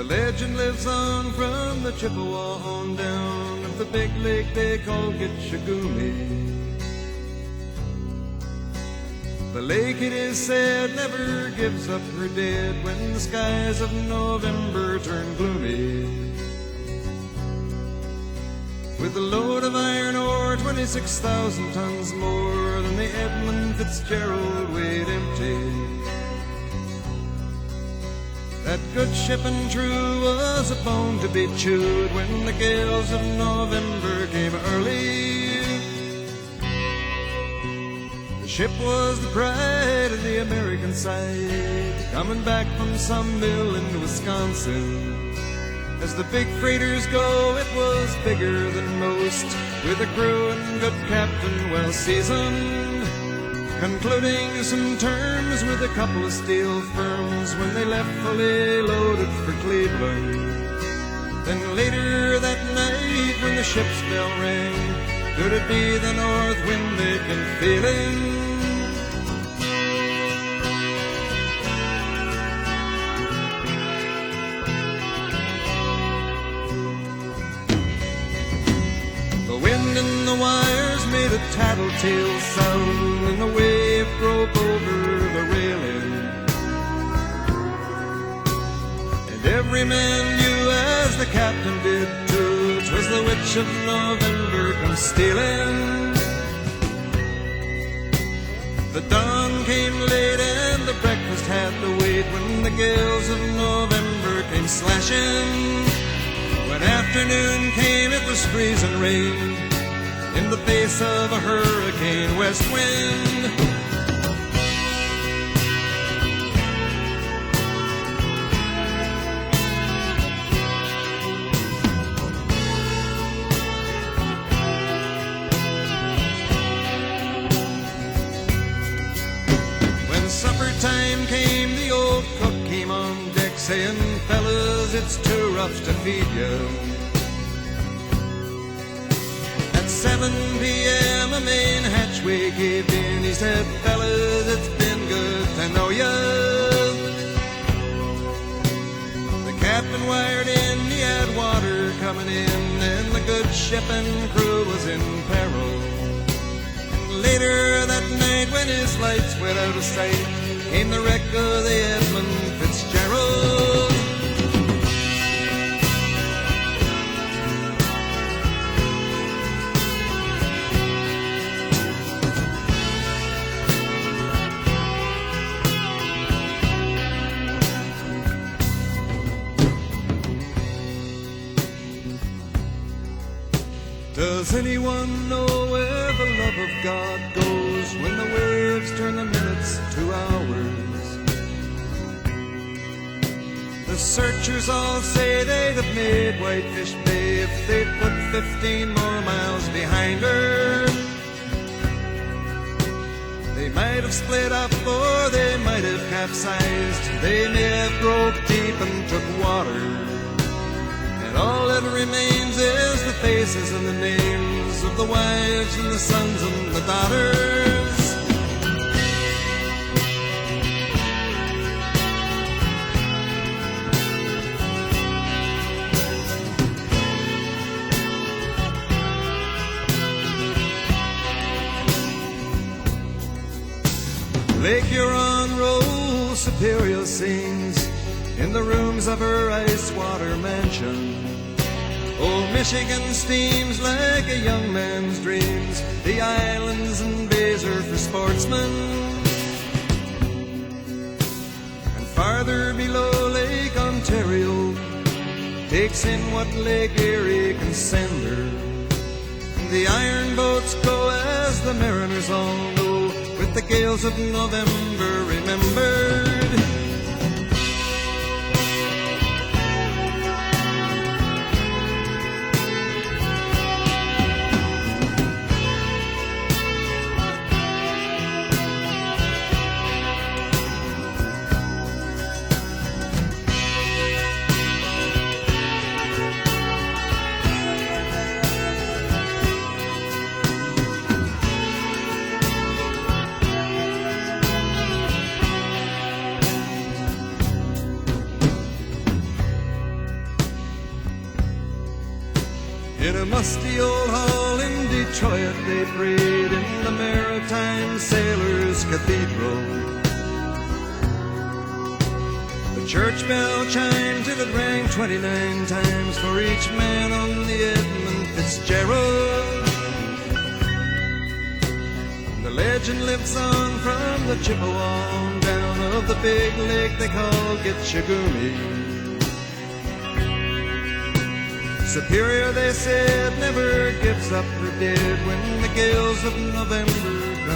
The legend lives on from the Chippewa on down of the big lake they call Gitchagumi. The lake, it is said, never gives up her dead when the skies of November turn gloomy. With a load of iron ore, 26,000 tons more than the Edmund Fitzgerald weighed empty. That good ship and true was a bone to be chewed when the gales of November came early. The ship was the pride of the American side, coming back from some mill in Wisconsin. As the big freighters go, it was bigger than most, with a crew and good captain well seasoned, concluding some terms with a couple of steel firms when they left fully loaded for Cleveland. Then later that night when the ship's bell rang, could it be the north wind they'd been feeling? The wind in the wires made a tattletale sound, and the wave broke over the railing. And every man knew, as the captain did too, 'twas the witch of November come stealing. The dawn came late and the breakfast had to wait when the gales of November came slashing. When afternoon came, it was freezing rain in the face of a hurricane west wind. When supper time came, the old cook came on deck saying, "Fellas, it's too rough to feed you." At 7 p.m. a main hatchway caved in. He said, "Fellas, it's been good to know ya." The captain wired in, he had water coming in, and the good ship and crew was in peril. And later that night when his lights went out of sight, came the wreck of the Edmund Fitzgerald. Does anyone know where the love of God goes when the waves turn the minutes to hours? The searchers all say they'd have made Whitefish Bay if they'd put 15 more miles behind her. They might have split up or they might have capsized. They may have broke deep and took water. And all that remains is the faces and the names of the wives and the sons and the daughters. Lake Huron rolls Superior sings in the rooms of her ice water mansion. Old Michigan steams like a young man's dreams. The islands and bays are for sportsmen. And farther below, Lake Ontario takes in what Lake Erie can send her. And the iron boats go, as the mariners all know, with the gales of November remembered. musty old hall in Detroit they prayed in the Maritime Sailors Cathedral. The church bell chimed till it rang 29 times for each man on the Edmund Fitzgerald. The legend lives on from the Chippewa down of the big lake they call Gitchagumi. Superior, they said, never gives up her dead when the gales of November